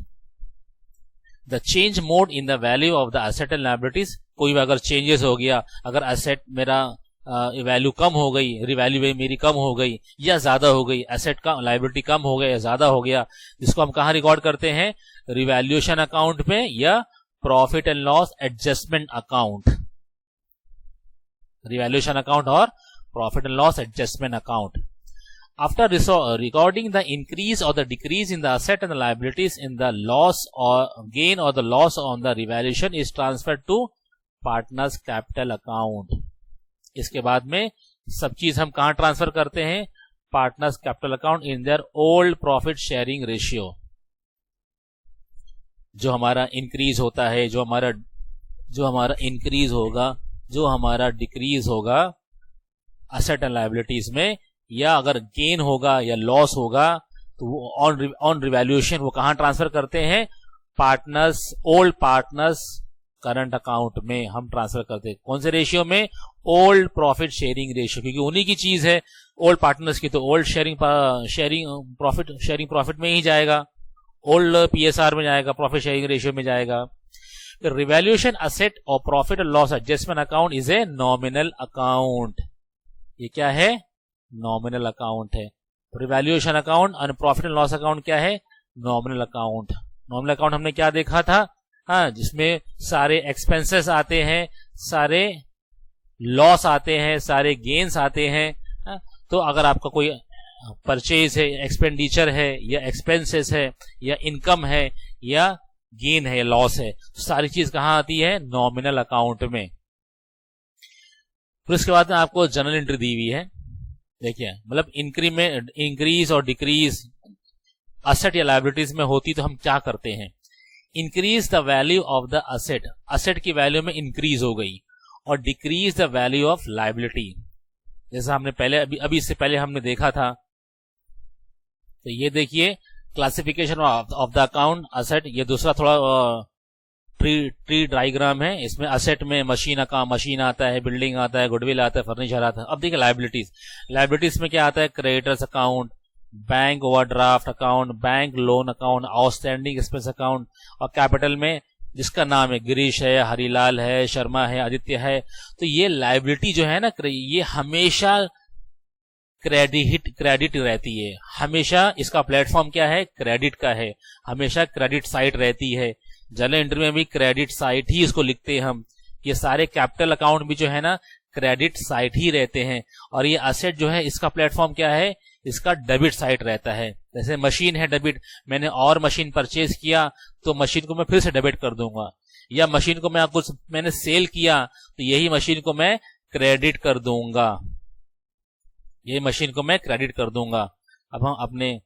The change mode in the value of the asset and liabilities, कोई भी अगर changes हो गया, अगर asset मेरा value कम हो गई, रिवैल्यू मेरी कम हो गई या ज्यादा हो गई, एसेट का लायबिलिटी कम हो गया या ज्यादा हो गया, जिसको हम कहां रिकॉर्ड करते हैं, रिवैल्यूएशन अकाउंट में या profit and loss adjustment account. Revaluation account और profit and loss adjustment account. After recording the increase or the decrease in the asset and the liabilities in the loss or gain or the loss on the revaluation is transferred to partners capital account. इसके बाद में सब चीज हम कहां transfer करते हैं, partners capital account in their old profit sharing ratio. जो हमारा इंक्रीज होता है, जो हमारा इंक्रीज होगा, जो हमारा डिक्रीज होगा असेट एंड लायबिलिटीज में, या अगर गेन होगा या लॉस होगा, तो वो ऑन रिवैल्यूएशन वो कहां ट्रांसफर करते हैं, partners, old partners current account में हम ट्रांसफर करते हैं। कौन से रेशियो में? ओल्ड प्रॉफिट शेयरिंग रेशियो, क्योंकि उन्हीं की चीज है ओल्ड पार्टनर्स की, तो ओल्ड शेयरिंग प्रॉफिट में ही जाएगा, ओल्ड पीएसआर में जाएगा, प्रॉफिट शेयरिंग रेशियो में जाएगा। फिर रिवैल्यूएशन असेट और प्रॉफिट और loss adjustment account is a nominal account. ये क्या है? नॉमिनल अकाउंट है। रिवैल्यूएशन अकाउंट और प्रॉफिट एंड लॉस अकाउंट क्या है? Nominal account. नॉमिनल अकाउंट हमने क्या देखा था? हाँ, जिसमें सारे एक्सपेंसेस आते हैं, सारे लॉस आते हैं, सारे गेन्स आते हैं। हाँ, तो अगर आपका कोई परचेज है, एक्सपेंडिचर है, या एक्सपेंसेस है, या इनकम है, या गेन है, लॉस है, तो सारी चीज कहां आती है? नॉमिनल अकाउंट में। फिर उसके बाद में आपको जर्नल एंट्री दी हुई है। देखिए, मतलब इंक्रीमेंट, इंक्रीज और डिक्रीज असेट या लायबिलिटीज में होती तो हम क्या करते हैं? Increase the value of the asset, asset की वैल्यू में इंक्रीज हो गई, और decrease the value of liability, जैसा हमने पहले अभी इससे पहले हमने देखा था। तो ये देखिए classification of the account asset, ये दूसरा थोड़ा ट्री डायग्राम है। इसमें असेट में मशीन आता है, बिल्डिंग आता है, गुडविल आता है, फर्नीचर आता है। अब देखिए लायबिलिटीज, लायबिलिटीज में क्या आता है? Creditors account, bank overdraft account, bank loan account, outstanding expense account, और कैपिटल में जिसका नाम है गिरीश है, हरिलाल है, शर्मा है, आदित्य है। तो ये लायबिलिटी जो है ना, ये हमेशा क्रेडिट रहती है। हमेशा इसका प्लेटफॉर्म क्या है? क्रेडिट का है, हमेशा क्रेडिट साइड रहती है। जर्नल एंट्री में भी क्रेडिट साइड ही इसको लिखते हैं हम। ये सारे कैपिटल अकाउंट भी जो है ना, क्रेडिट साइड ही रहते हैं। और ये असेट जो है, इसका प्लेटफॉर्म क्या है? इसका डेबिट साइड रहता है। जैसे मशीन है डेबिट, मैंने और मशीन परचेज किया तो मशीन को मैं फिर से डेबिट कर दूंगा, या मशीन को मैं कुछ मैंने सेल किया तो यही मशीन को मैं क्रेडिट कर दूंगा, यही मशीन को मैं क्रेडिट कर दूंगा। अब हम अपने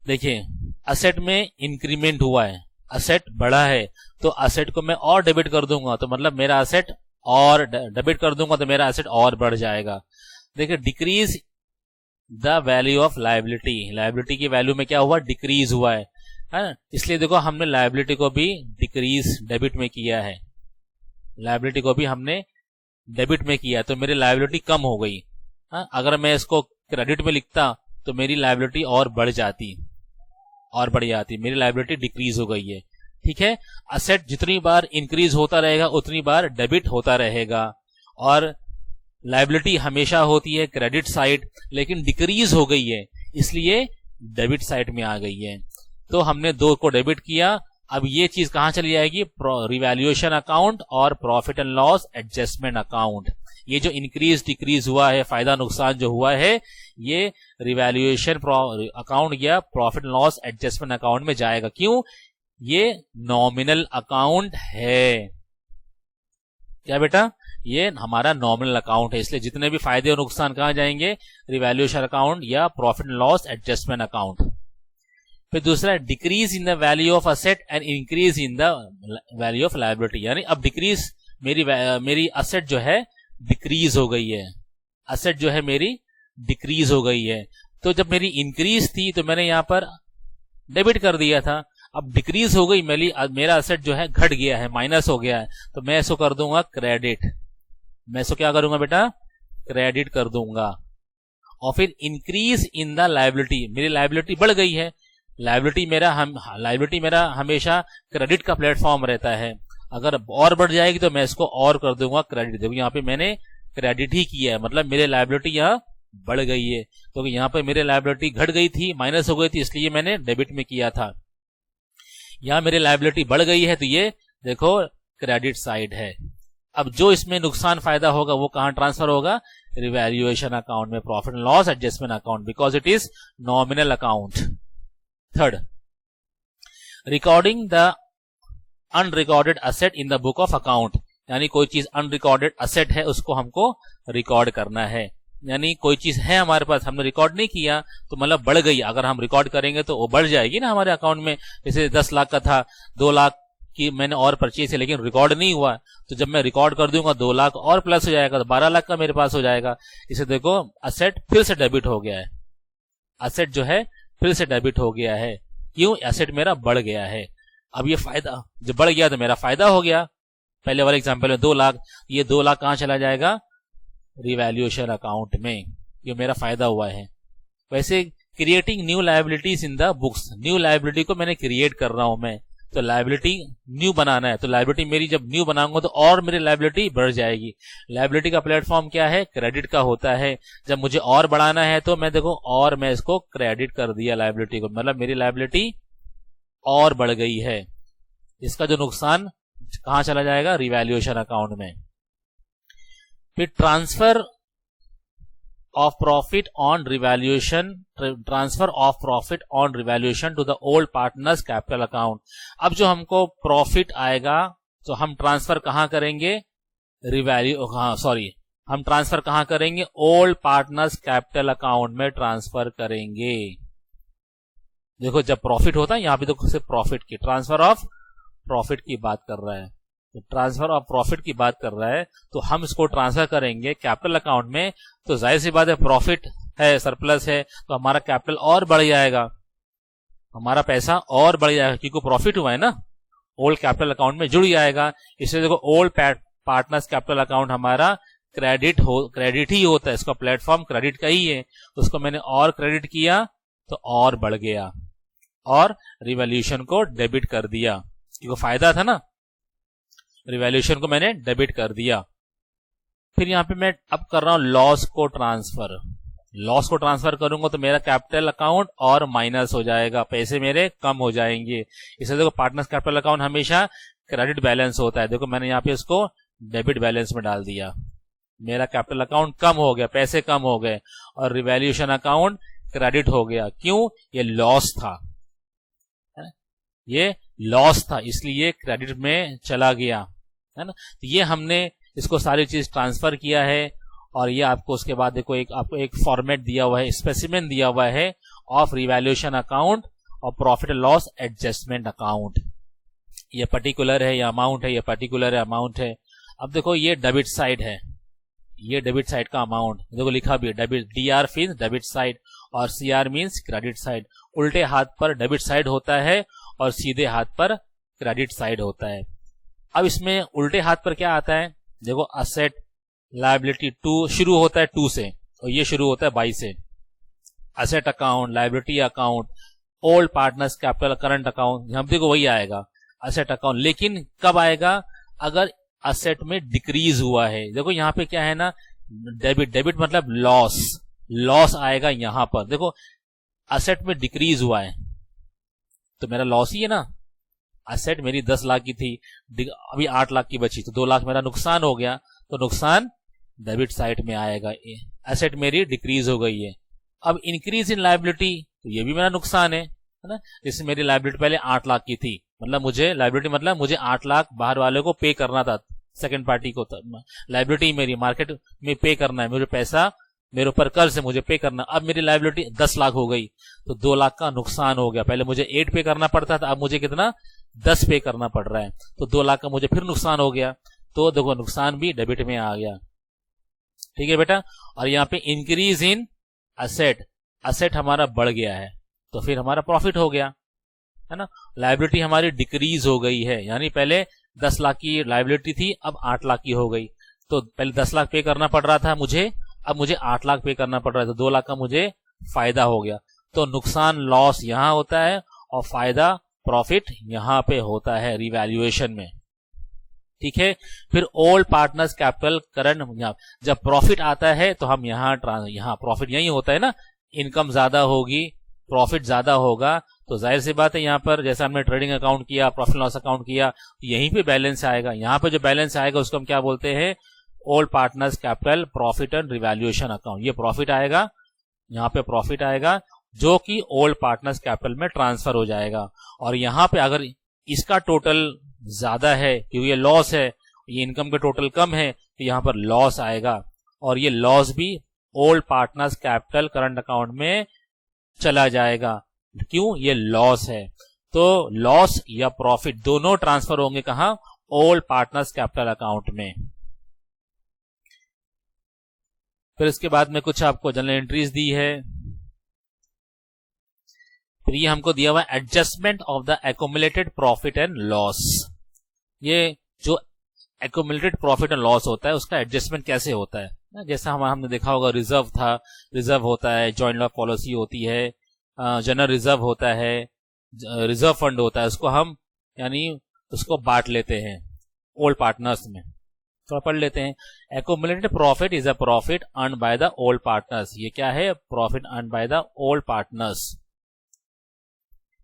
देखिए, असेट में इंक्रीमेंट हुआ है, असेट बढ़ा है, तो असेट को मैं और डेबिट कर दूंगा, तो मतलब मेरा असेट और डेबिट कर दूंगा तो मेरा असेट और बढ़ जाएगा। देखिए, decrease the value of liability, liability की वैल्यू में क्या हुआ? डिक्रीज हुआ है ना। इसलिए देखो, हमने लायबिलिटी को भी डिक्रीज डेबिट में किया है, लायबिलिटी को भी हमने डेबिट में किया, तो मेरी लायबिलिटी कम हो गई। अगर मैं इसको क्रेडिट में लिखता तो मेरी लायबिलिटी और बढ़ जाती, मेरी लायबिलिटी डिक्रीज हो गई है। ठीक है, असेट जितनी बार इंक्रीज होता रहेगा उतनी बार डेबिट होता रहेगा, और लायबिलिटी हमेशा होती है क्रेडिट साइड, लेकिन डिक्रीज हो गई है इसलिए डेबिट साइड में आ गई है। तो हमने दो को डेबिट किया। अब ये चीज कहां चली जाएगी? रिवैल्यूएशन अकाउंट और profit and loss adjustment account. ये जो इंक्रीज डिक्रीज हुआ है, फायदा नुकसान जो हुआ है, ये रिवैल्यूएशन अकाउंट या profit and loss adjustment account में जाएगा। क्यों? ये नॉमिनल अकाउंट है। क्या बेटा? ये हमारा नॉमिनल अकाउंट है, इसलिए जितने भी फायदे और नुकसान कहां जाएंगे? रिवैल्यूएशन अकाउंट या profit and loss adjustment account. फिर दूसरा, decrease in the value of asset and increase in the value of liability. यानी अब डिक्रीज, मेरी असेट जो है डिक्रीज हो गई है, असेट जो है मेरी डिक्रीज हो गई है। तो जब मेरी इंक्रीज थी तो मैंने यहां पर डेबिट कर दिया था, अब डिक्रीज हो गई, मेरा असेट जो है घट गया है, माइनस हो गया है, तो मैं इसको कर दूंगा क्रेडिट। मैं इसको क्या करूंगा बेटा? क्रेडिट कर दूंगा। और फिर इंक्रीज इन द लायबिलिटी, मेरी लायबिलिटी बढ़ गई है। लायबिलिटी मेरा हमेशा क्रेडिट का प्लेटफॉर्म रहता है, अगर और बढ़ जाएगी तो मैं इसको और कर दूंगा क्रेडिट। देखो यहाँ पे मैंने क्रेडिट ही किया है, मतलब मेरे लायबिलिटी यहाँ बढ़ गई है, क्योंकि यहाँ पे मेरे लायबिलिटी घट गई थी, माइनस हो गई थी, इसलिए मैंने डेबिट में किया था। यहाँ मेरी लायबिलिटी बढ़ गई है तो ये देखो क्रेडिट साइड है। अब जो इसमें नुकसान फायदा होगा वो कहां ट्रांसफर होगा? रिवैल्यूएशन अकाउंट में, profit and loss adjustment account, because it is nominal account. Third, recording the unrecorded asset in the book of account. यानी कोई चीज अनरिकॉर्डेड असेट है उसको हमको रिकॉर्ड करना है, यानी कोई चीज है हमारे पास, हमने रिकॉर्ड नहीं किया तो मतलब बढ़ गई, अगर हम रिकॉर्ड करेंगे तो वो बढ़ जाएगी ना हमारे अकाउंट में। जैसे 10 लाख का था, 2 लाख की मैंने और परचेज है लेकिन रिकॉर्ड नहीं हुआ, तो जब मैं रिकॉर्ड कर दूंगा 2 लाख और प्लस हो जाएगा, तो 12 लाख का मेरे पास हो जाएगा। इसे देखो, असेट फिर से डेबिट हो गया है, असेट जो है फिर से डेबिट हो गया है। क्यों? एसेट मेरा बढ़ गया है। अब ये फायदा जब बढ़ गया तो मेरा फायदा हो गया, पहले वाले एग्जांपल में 2 लाख, ये 2 लाख कहां चला जाएगा? रिवैल्यूएशन अकाउंट में। ये मेरा फायदा हुआ है। वैसे creating new liabilities in the books, new liability को मैंने क्रिएट कर रहा हूं मैं, तो लायबिलिटी न्यू बनाना है, तो लायबिलिटी मेरी जब न्यू बनाऊंगा तो और मेरी लायबिलिटी बढ़ जाएगी। लायबिलिटी का प्लेटफॉर्म क्या है? क्रेडिट का होता है। जब मुझे और बढ़ाना है तो मैं देखो और मैं इसको क्रेडिट कर दिया लायबिलिटी को, मतलब मेरी लायबिलिटी और बढ़ गई है। इसका जो नुकसान कहां चला जाएगा? रिवैल्यूएशन अकाउंट में। फिर transfer of profit on revaluation, transfer of profit on revaluation to the old partners capital account. अब जो हमको प्रॉफिट आएगा तो हम ट्रांसफर कहां करेंगे? हम ट्रांसफर कहां करेंगे? ओल्ड पार्टनर्स कैपिटल अकाउंट में ट्रांसफर करेंगे। देखो जब प्रॉफिट होता है, यहां पे तो सिर्फ प्रॉफिट की, ट्रांसफर ऑफ प्रॉफिट की बात कर रहा है, तो ट्रांसफर ऑफ प्रॉफिट की बात कर रहा है, तो हम इसको ट्रांसफर करेंगे कैपिटल अकाउंट में। तो जाहिर सी बात है, प्रॉफिट है, सरप्लस है, तो हमारा कैपिटल और बढ़ जाएगा, हमारा पैसा और बढ़ जाएगा, क्योंकि प्रॉफिट हुआ है ना, ओल्ड कैपिटल अकाउंट में जुड़ जाएगा। इसलिए देखो ओल्ड पार्टनर्स कैपिटल अकाउंट हमारा क्रेडिट ही होता है, इसका प्लेटफॉर्म क्रेडिट का ही है। उसको मैंने और क्रेडिट किया तो और बढ़ गया, और रिवैल्यूएशन को डेबिट कर दिया, क्योंकि फायदा था ना, रिवैल्यूएशन को मैंने डेबिट कर दिया। फिर यहां पे मैं अब कर रहा हूं लॉस को ट्रांसफर। लॉस को ट्रांसफर करूंगा तो मेरा कैपिटल अकाउंट और माइनस हो जाएगा, पैसे मेरे कम हो जाएंगे। इसलिए देखो पार्टनर्स कैपिटल अकाउंट हमेशा क्रेडिट बैलेंस होता है। देखो मैंने यहाँ पे इसको डेबिट बैलेंस में डाल दिया, मेरा कैपिटल अकाउंट कम हो गया, पैसे कम हो गए, और रिवैल्यूएशन अकाउंट क्रेडिट हो गया। क्यों? ये लॉस था, ये लॉस था, इसलिए क्रेडिट में चला गया, है ना। तो ये हमने इसको सारी चीज ट्रांसफर किया है, और ये आपको उसके बाद देखो आपको एक फॉर्मेट दिया हुआ है, स्पेसिमेन दिया हुआ है ऑफ रिवैल्यूएशन अकाउंट और profit and loss adjustment account. ये पर्टिकुलर है, ये अमाउंट है, ये पर्टिकुलर है, अमाउंट है। अब देखो ये डेबिट साइड है, ये डेबिट साइड का अमाउंट देखो लिखा भी है, debit, DR means debit side और सीआर मींस क्रेडिट साइड। उल्टे हाथ पर डेबिट साइड होता है और सीधे हाथ पर क्रेडिट साइड होता है। अब इसमें उल्टे हाथ पर क्या आता है? देखो असेट लायबिलिटी, टू शुरू होता है 2 से और ये शुरू होता है 22 से। Asset account, liability account, old partners capital current account, हम देखो वही आएगा असेट अकाउंट। लेकिन कब आएगा? अगर असेट में डिक्रीज हुआ है। देखो यहाँ पे क्या है ना, डेबिट, डेबिट मतलब लॉस, लॉस आएगा यहां पर। देखो असेट में डिक्रीज हुआ है तो मेरा लॉस ही है ना। असेट मेरी 10 लाख की थी, अभी 8 लाख की बची, तो 2 लाख मेरा नुकसान हो गया, तो नुकसान डेबिट साइड में आएगा। एसेट मेरी डिक्रीज हो गई है। अब इंक्रीज इन लायबिलिटी, तो ये भी मेरा नुकसान है ना। जैसे मेरी लायबिलिटी पहले 8 लाख की थी, मतलब मुझे लायबिलिटी मतलब मुझे 8 लाख बाहर वाले को पे करना था, सेकंड पार्टी को। लायबिलिटी मेरी मार्केट में पे करना है, मुझे पैसा मेरे ऊपर कर्ज है, मुझे पे करना। अब मेरी लायबिलिटी 10 लाख हो गई, तो 2 लाख का नुकसान हो गया। पहले मुझे 8 पे करना पड़ता था, अब मुझे कितना 10 पे करना पड़ रहा है, तो 2 लाख का मुझे फिर नुकसान हो गया। तो देखो नुकसान भी डेबिट में आ गया, ठीक है बेटा। और यहाँ पे इंक्रीज इन असेट, असेट हमारा बढ़ गया है तो फिर हमारा प्रॉफिट हो गया, है ना। लायबिलिटी हमारी डिक्रीज हो गई है, यानी पहले 10 लाख की लायबिलिटी थी, अब 8 लाख की हो गई। तो पहले 10 लाख पे करना पड़ रहा था मुझे, अब मुझे 8 लाख पे करना पड़ रहा है, तो 2 लाख का मुझे फायदा हो गया। तो नुकसान लॉस यहां होता है और फायदा प्रॉफिट यहां पे होता है रिवैल्यूएशन में, ठीक है। फिर ओल्ड पार्टनर्स कैपिटल करंट, जब प्रॉफिट आता है तो हम यहाँ प्रॉफिट यही होता है ना, इनकम ज्यादा होगी, प्रॉफिट ज्यादा होगा, तो जाहिर सी बात है यहाँ पर जैसा हमने ट्रेडिंग अकाउंट किया, प्रॉफिट लॉस अकाउंट किया, यहीं पे बैलेंस आएगा। यहाँ पे जो बैलेंस आएगा उसको हम क्या बोलते हैं? Old partners capital profit and revaluation account. ये प्रॉफिट आएगा, यहाँ पे प्रॉफिट आएगा जो कि ओल्ड पार्टनर्स कैपिटल में ट्रांसफर हो जाएगा। और यहाँ पे अगर इसका टोटल ज्यादा है, क्योंकि ये लॉस है, ये इनकम के टोटल कम है, तो यहाँ पर लॉस आएगा, और ये लॉस भी old partners capital current account में चला जाएगा। क्यों? ये लॉस है, तो लॉस या प्रॉफिट दोनों ट्रांसफर होंगे कहां? ओल्ड पार्टनर्स कैपिटल अकाउंट में। फिर इसके बाद में कुछ आपको जनरल एंट्रीज दी है। फिर ये हमको दिया हुआ adjustment of the accumulated profit and loss. ये जो एक्यूमुलेटेड प्रॉफिट एंड लॉस होता है उसका एडजस्टमेंट कैसे होता है ना, जैसा हमने देखा होगा रिजर्व था, रिजर्व होता है, जॉइंट लाइफ पॉलिसी होती है, जनरल रिजर्व होता है, रिजर्व फंड होता है, उसको हम यानी उसको बांट लेते हैं ओल्ड पार्टनर्स में। थोड़ा पढ़ लेते हैं। Accumulated profit is a profit earn by the old partners. ये क्या है? Profit earn by the old partners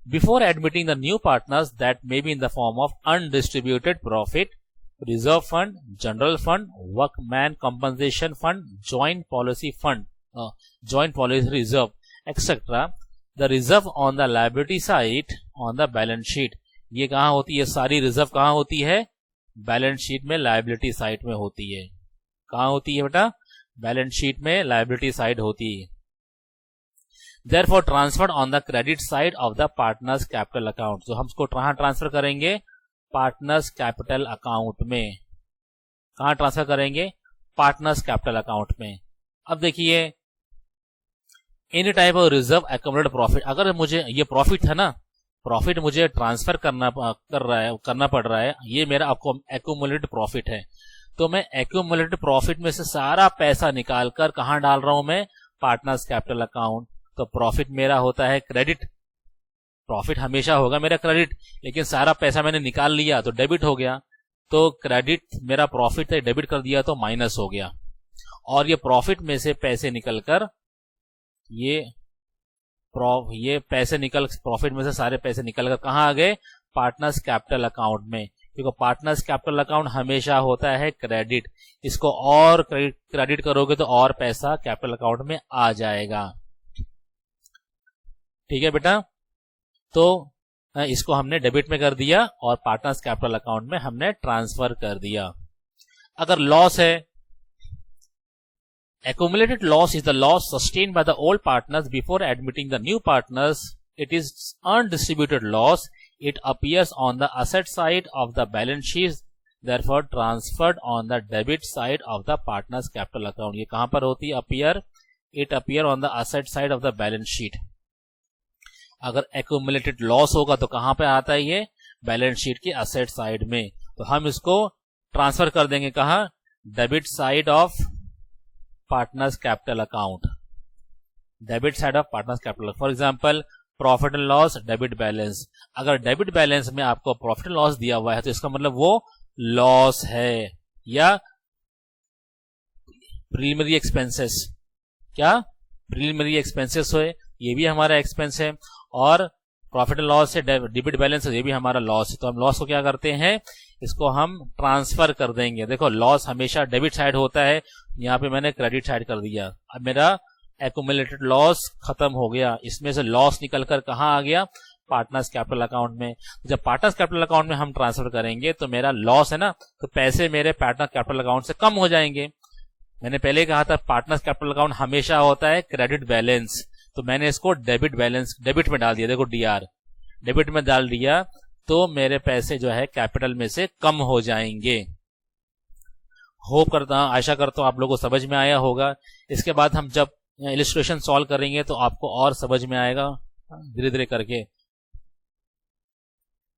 before admitting the new partners that may be in the form of undistributed profit, reserve fund, general fund, workman compensation fund, joint policy fund, joint policy reserve etcetera. The reserve on the liability side on the balance sheet. ये कहां होती है? सारी reserve कहां होती है? Balance sheet में liability side में होती है। कहां होती है बेटा? बैलेंस शीट में लायबिलिटी साइड होती है। Therefore transferred on the credit side of the partners capital account. तो हम इसको कहां ट्रांसफर करेंगे? पार्टनर्स कैपिटल अकाउंट में। कहां ट्रांसफर करेंगे? पार्टनर्स कैपिटल अकाउंट में। अब देखिए, any type of reserve accumulated profit, अगर मुझे ये प्रॉफिट है ना, प्रॉफिट मुझे ट्रांसफर करना पड़ रहा है, ये मेरा एक्यूमुलेटेड प्रॉफिट है, तो मैं एक्यूमुलेटेड प्रॉफिट में से सारा पैसा निकालकर कहां डाल रहा हूं मैं? Partners capital account. तो प्रॉफिट मेरा होता है क्रेडिट। प्रॉफिट हमेशा होगा मेरा क्रेडिट, लेकिन सारा पैसा मैंने निकाल लिया तो डेबिट हो गया। तो क्रेडिट मेरा प्रॉफिट है, डेबिट कर दिया तो माइनस हो गया। और ये प्रॉफिट में से पैसे निकलकर ये पैसे निकल, प्रॉफिट में से सारे पैसे निकलकर कहां आ गए? पार्टनर्स कैपिटल अकाउंट में। क्योंकि पार्टनर्स कैपिटल अकाउंट हमेशा होता है क्रेडिट। इसको और क्रेडिट करोगे तो और पैसा कैपिटल अकाउंट में आ जाएगा। ठीक है बेटा, तो इसको हमने डेबिट में कर दिया और पार्टनर्स कैपिटल अकाउंट में हमने ट्रांसफर कर दिया। अगर लॉस है, accumulated loss is the loss sustained by the old partners before admitting the new partners. It is undistributed loss. It appears on the asset side of the balance sheet, therefore transferred on the debit side of the partners capital account. ये कहां पर होती है? appear, it appear on the asset side of the balance sheet. अगर accumulated loss होगा तो कहां पे आता है ये? बैलेंस शीट की asset साइड में। तो हम इसको ट्रांसफर कर देंगे कहां? Debit side of partners capital account. Debit side of partners capital. For example, profit and loss, debit balance. अगर डेबिट बैलेंस में आपको प्रॉफिट एंड लॉस दिया हुआ है तो इसका मतलब वो लॉस है, या प्रीलिमिनरी एक्सपेंसेस। क्या? प्रीलिमिनरी एक्सपेंसेस हो, ये भी हमारा एक्सपेंस है। और प्रॉफिट एंड लॉस से डेबिट बैलेंस, ये भी हमारा लॉस है। तो हम लॉस को क्या करते हैं? इसको हम ट्रांसफर कर देंगे। देखो, लॉस हमेशा डेबिट साइड होता है, यहाँ पे मैंने क्रेडिट साइड कर दिया। अब मेरा एक्यूमुलेटेड लॉस खत्म हो गया। इसमें से लॉस निकलकर कहां आ गया? पार्टनर्स कैपिटल अकाउंट में। जब पार्टनर्स कैपिटल अकाउंट में हम ट्रांसफर करेंगे तो मेरा लॉस है ना, तो पैसे मेरे पार्टनर कैपिटल अकाउंट से कम हो जाएंगे। मैंने पहले कहा था पार्टनर्स कैपिटल अकाउंट हमेशा होता है क्रेडिट बैलेंस, तो मैंने इसको डेबिट बैलेंस, डेबिट में डाल दिया। देखो, डीआर डेबिट में डाल दिया तो मेरे पैसे जो है कैपिटल में से कम हो जाएंगे। होप करता हूं, आशा करता हूं आप लोगों को समझ में आया होगा। इसके बाद हम जब इलिस्ट्रेशन सॉल्व करेंगे तो आपको और समझ में आएगा धीरे धीरे करके।